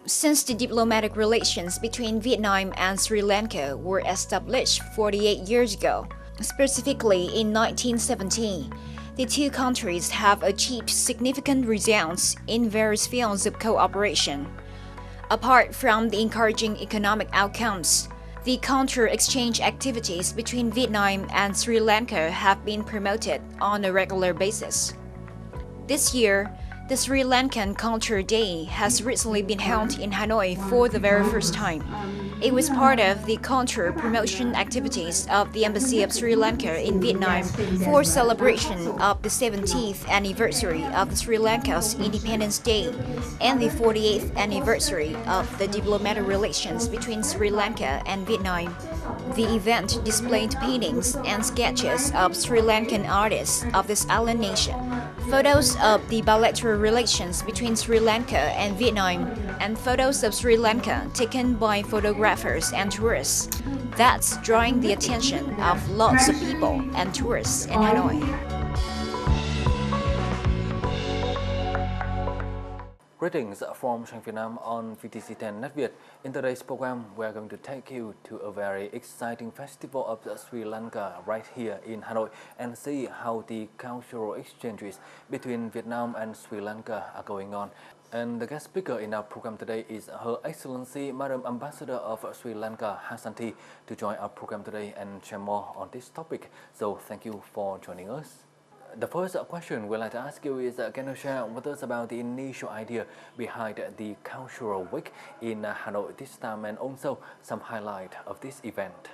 Since the diplomatic relations between Vietnam and Sri Lanka were established 48 years ago, specifically in 1917, the two countries have achieved significant results in various fields of cooperation. Apart from the encouraging economic outcomes, the counter-exchange activities between Vietnam and Sri Lanka have been promoted on a regular basis. This year, the Sri Lankan Culture Day has recently been held in Hanoi for the very first time. It was part of the culture promotion activities of the Embassy of Sri Lanka in Vietnam for celebration of the 70th anniversary of Sri Lanka's Independence Day and the 48th anniversary of the diplomatic relations between Sri Lanka and Vietnam. The event displayed paintings and sketches of Sri Lankan artists of this island nation, photos of the bilateral relations between Sri Lanka and Vietnam, and photos of Sri Lanka taken by photographers and tourists. That's drawing the attention of lots of people and tourists in Hanoi. Greetings from Vietnam on VTC10 Net Viet. In today's program, we are going to take you to a very exciting festival of Sri Lanka right here in Hanoi and see how the cultural exchanges between Vietnam and Sri Lanka are going on. And the guest speaker in our program today is Her Excellency Madam Ambassador of Sri Lanka, Hasanti, to join our program today and share more on this topic. So thank you for joining us. The first question we'd like to ask you is, can you share with us about the initial idea behind the Cultural Week in Hanoi this time and also some highlight of this event?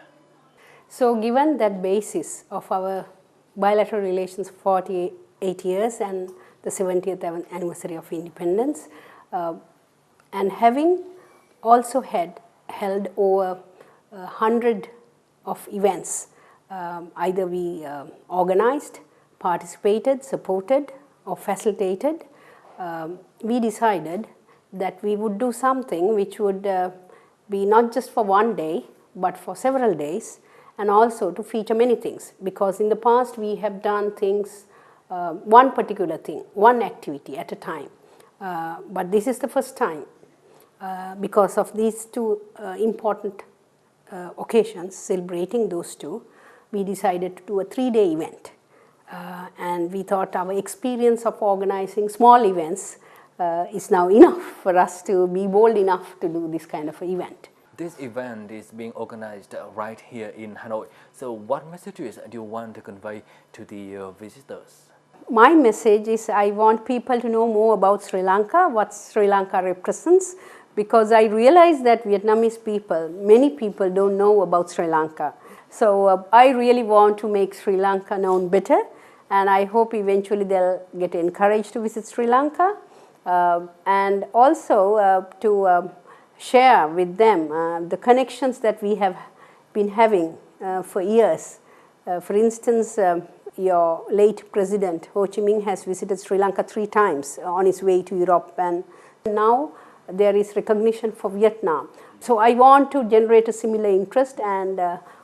So given that basis of our bilateral relations for 48 years and the 70th anniversary of independence, and having also held over 100 of events, either we organized, participated, supported or facilitated, we decided that we would do something which would be not just for one day but for several days, and also to feature many things, because in the past we have done things, one particular thing, one activity at a time, but this is the first time because of these two important occasions, celebrating those two, we decided to do a 3-day event. And we thought our experience of organizing small events is now enough for us to be bold enough to do this kind of event. This event is being organized right here in Hanoi. So what messages do you want to convey to the visitors? My message is I want people to know more about Sri Lanka, what Sri Lanka represents, because I realize that Vietnamese people, many people don't know about Sri Lanka. So I really want to make Sri Lanka known better, and I hope eventually they'll get encouraged to visit Sri Lanka, and also to share with them the connections that we have been having for years. For instance, your late President Ho Chi Minh has visited Sri Lanka 3 times on his way to Europe, and now there is recognition for Vietnam. So I want to generate a similar interest and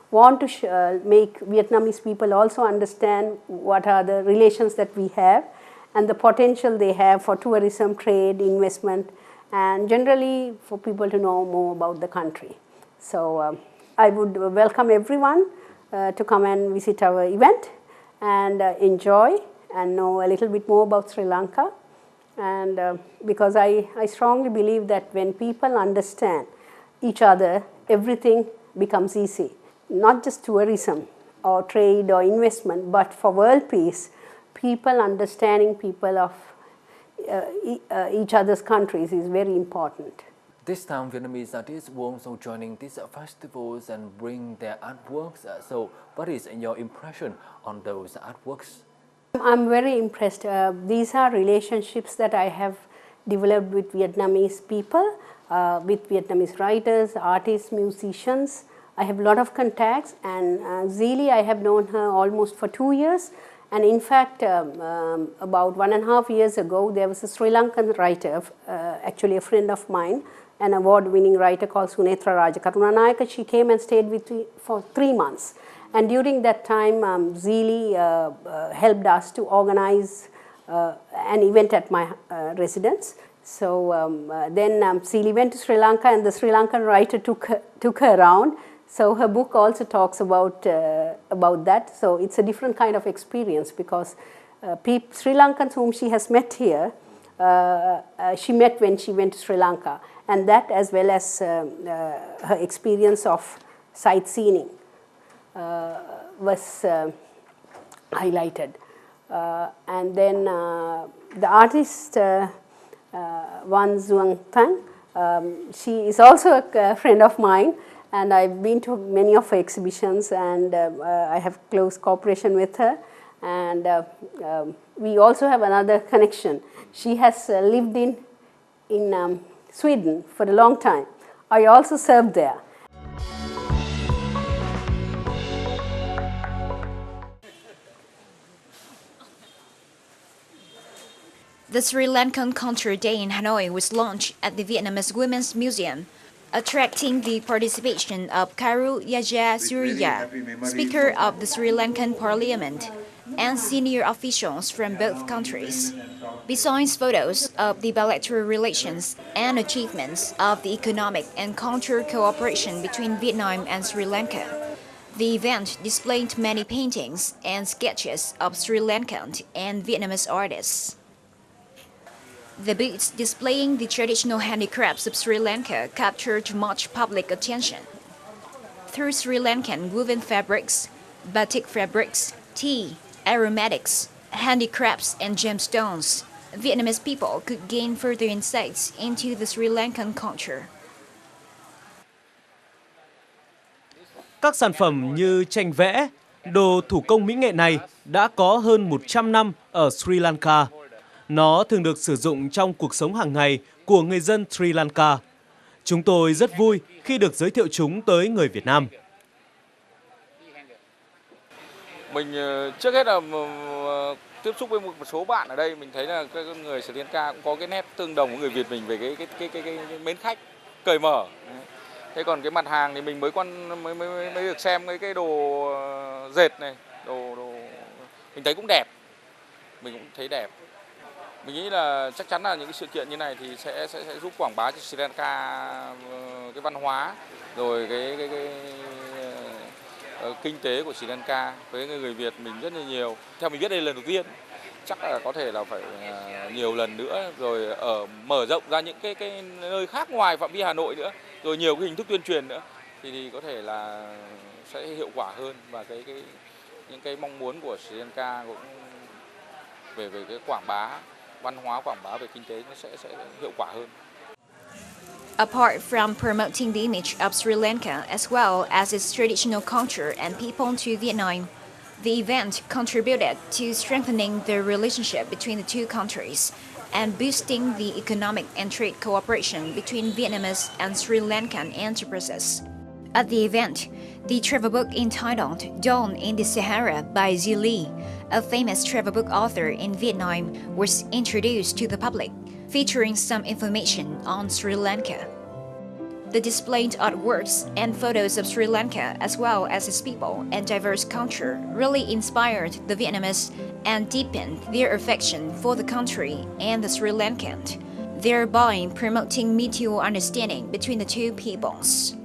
want to make Vietnamese people also understand what are the relations that we have and the potential they have for tourism, trade, investment, and generally for people to know more about the country. So I would welcome everyone to come and visit our event and enjoy and know a little bit more about Sri Lanka. And because I strongly believe that when people understand each other, everything becomes easy. Not just tourism or trade or investment, but for world peace, people understanding people of each other's countries is very important. This time, Vietnamese artists were also joining these festivals and bring their artworks. So what is your impression on those artworks? I'm very impressed. These are relationships that I have developed with Vietnamese people, with Vietnamese writers, artists, musicians. I have a lot of contacts, and Zili, I have known her almost for 2 years. And in fact, about 1.5 years ago, there was a Sri Lankan writer, actually a friend of mine, an award-winning writer called Sunetra Rajakarunanayaka. She came and stayed with me for 3 months. And during that time, Zili helped us to organize an event at my residence. So then Seeley went to Sri Lanka, and the Sri Lankan writer took her around. So her book also talks about that. So it's a different kind of experience because Sri Lankans whom she has met here, she met when she went to Sri Lanka, and that as well as her experience of sightseeing was highlighted. And then the artist Vngncb, she is also a friend of mine, and I've been to many of her exhibitions, and I have close cooperation with her. And we also have another connection. She has lived in Sweden for a long time. I also served there. The Sri Lankan Culture Day in Hanoi was launched at the Vietnamese Women's Museum, attracting the participation of Karu Yaja Surya, Speaker of the Sri Lankan Parliament, and senior officials from both countries. Besides photos of the bilateral relations and achievements of the economic and cultural cooperation between Vietnam and Sri Lanka, the event displayed many paintings and sketches of Sri Lankan and Vietnamese artists. The booths displaying the traditional handicrafts of Sri Lanka captured much public attention. Through Sri Lankan woven fabrics, batik fabrics, tea, aromatics, handicrafts, and gemstones, Vietnamese people could gain further insights into the Sri Lankan culture. Các sản phẩm như tranh vẽ, đồ thủ công mỹ nghệ này đã có hơn 100 năm ở Sri Lanka. Nó thường được sử dụng trong cuộc sống hàng ngày của người dân Sri Lanka. Chúng tôi rất vui khi được giới thiệu chúng tới người Việt Nam. Mình trước hết là tiếp xúc với một số bạn ở đây, mình thấy là các người Sri Lanka cũng có cái nét tương đồng với người Việt mình về cái mến khách, cởi mở. Thế còn cái mặt hàng thì mình mới được xem cái đồ dệt này, đồ mình thấy cũng đẹp. Mình cũng thấy đẹp. Mình nghĩ là chắc chắn là những cái sự kiện như này thì sẽ giúp quảng bá cho Sri Lanka cái văn hóa, rồi cái kinh tế của Sri Lanka với người Việt mình rất là nhiều. Theo mình biết đây là lần đầu tiên, chắc là có thể là phải nhiều lần nữa, rồi mở rộng ra những cái nơi khác ngoài phạm vi Hà Nội nữa, rồi nhiều cái hình thức tuyên truyền nữa thì có thể là sẽ hiệu quả hơn, và những cái mong muốn của Sri Lanka cũng về cái quảng bá văn hóa, quảng bá về kinh tế nó sẽ hiệu quả hơn. Apart from promoting the image of Sri Lanka as well as its traditional culture and people to Vietnam, the event contributed to strengthening the relationship between the two countries and boosting the economic and trade cooperation between Vietnamese and Sri Lankan enterprises. At the event, the travel book entitled Dawn in the Sahara by Giao, a famous travel book author in Vietnam, was introduced to the public, featuring some information on Sri Lanka. The displayed artworks and photos of Sri Lanka as well as its people and diverse culture really inspired the Vietnamese and deepened their affection for the country and the Sri Lankan, thereby promoting mutual understanding between the two peoples.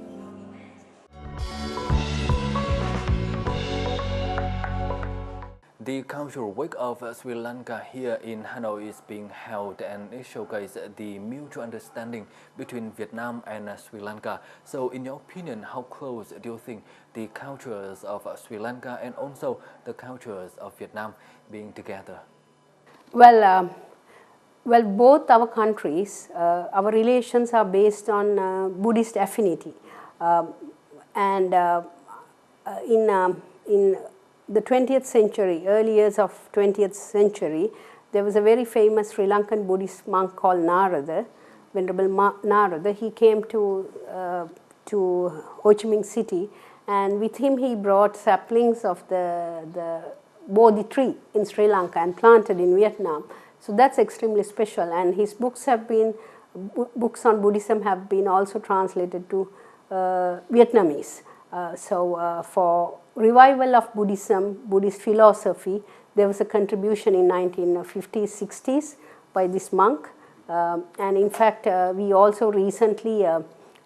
The Cultural Week of Sri Lanka here in Hanoi is being held, and it showcases the mutual understanding between Vietnam and Sri Lanka. So in your opinion, how close do you think the cultures of Sri Lanka and also the cultures of Vietnam being together? Well, both our countries, our relations are based on Buddhist affinity. In the 20th century, early years of 20th century, there was a very famous Sri Lankan Buddhist monk called Narada, Venerable Narada. He came to Ho Chi Minh City, and with him he brought saplings of the Bodhi tree in Sri Lanka and planted in Vietnam. So that's extremely special, and his books books on Buddhism have been also translated to Vietnamese. For revival of Buddhism, Buddhist philosophy, there was a contribution in 1950s, 60s by this monk, And in fact, we also recently,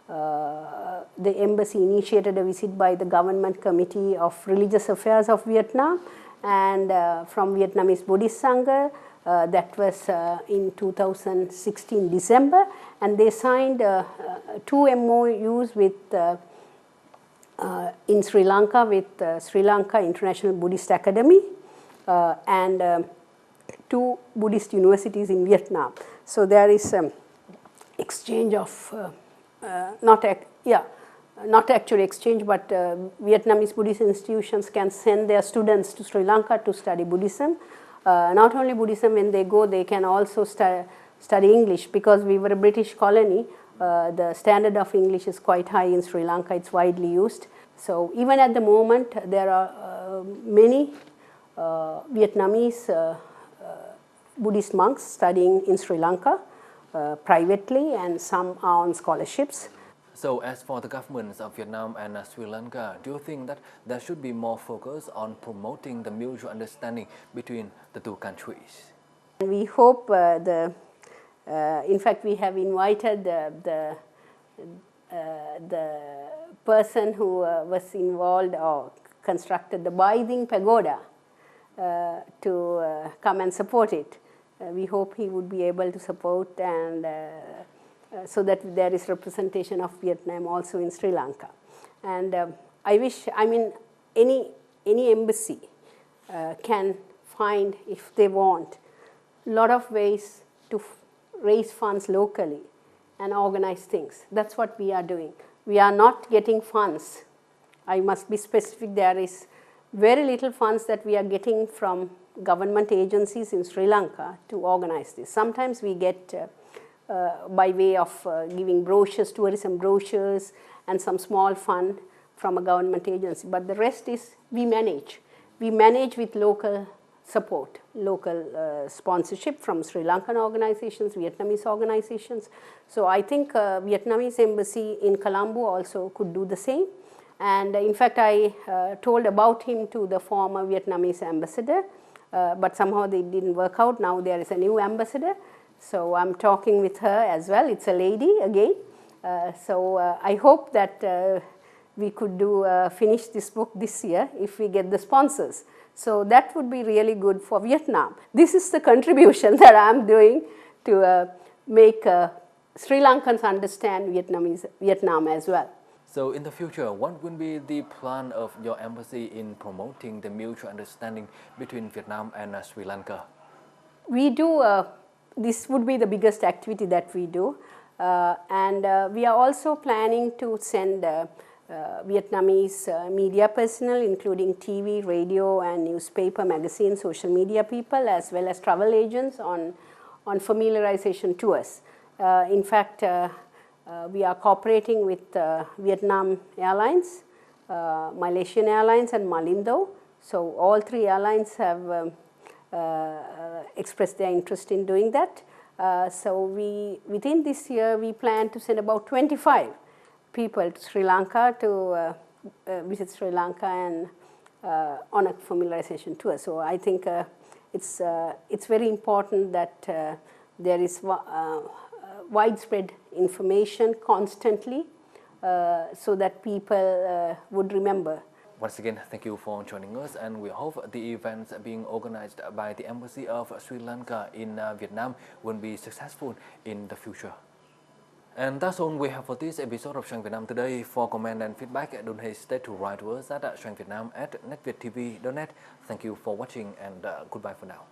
the embassy initiated a visit by the Government Committee of Religious Affairs of Vietnam and from Vietnamese Buddhist Sangha. That was in 2016 December, and they signed 2 MOUs with in Sri Lanka with Sri Lanka International Buddhist Academy and 2 Buddhist universities in Vietnam. So there is exchange of not actually exchange, but Vietnamese Buddhist institutions can send their students to Sri Lanka to study Buddhism. Not only Buddhism, when they go, they can also study English, because we were a British colony. The standard of English is quite high in Sri Lanka, it's widely used. So even at the moment, there are many Vietnamese Buddhist monks studying in Sri Lanka privately, and some are on scholarships. So as for the governments of Vietnam and Sri Lanka, do you think that there should be more focus on promoting the mutual understanding between the 2 countries? We hope in fact, we have invited the person who was involved or constructed the Baithing Pagoda to come and support it. We hope he would be able to support, and so that there is representation of Vietnam also in Sri Lanka. And I mean, any embassy can find, if they want, a lot of ways to raise funds locally and organize things. That's what we are doing. We are not getting funds. I must be specific, there is very little funds that we are getting from government agencies in Sri Lanka to organize this. Sometimes we get by way of giving brochures, tourism brochures, and some small fund from a government agency. But the rest is we manage. We manage with local support, local sponsorship from Sri Lankan organizations, Vietnamese organizations. So I think Vietnamese embassy in Colombo also could do the same. And in fact, I told about him to the former Vietnamese ambassador, but somehow they didn't work out. Now there is a new ambassador. So I'm talking with her as well. It's a lady again. So I hope that we could finish this book this year if we get the sponsors. So that would be really good for Vietnam. This is the contribution that I'm doing to make Sri Lankans understand Vietnam as well. So in the future, what will be the plan of your embassy in promoting the mutual understanding between Vietnam and Sri Lanka? We do, this would be the biggest activity that we do. And we are also planning to send Vietnamese media personnel, including TV, radio, and newspaper, magazine, social media people, as well as travel agents on familiarization tours. In fact, we are cooperating with Vietnam Airlines, Malaysian Airlines, and Malindo. So all 3 airlines have expressed their interest in doing that. So within this year, we plan to send about 25 people to Sri Lanka to visit Sri Lanka and on a familiarization tour. So I think it's very important that there is widespread information constantly so that people would remember. Once again, thank you for joining us, and we hope the events being organized by the Embassy of Sri Lanka in Vietnam will be successful in the future. And that's all we have for this episode of Trang Vietnam today. For comment and feedback, don't hesitate to write to us at trangvietnam@netvietttv.net. Thank you for watching, and goodbye for now.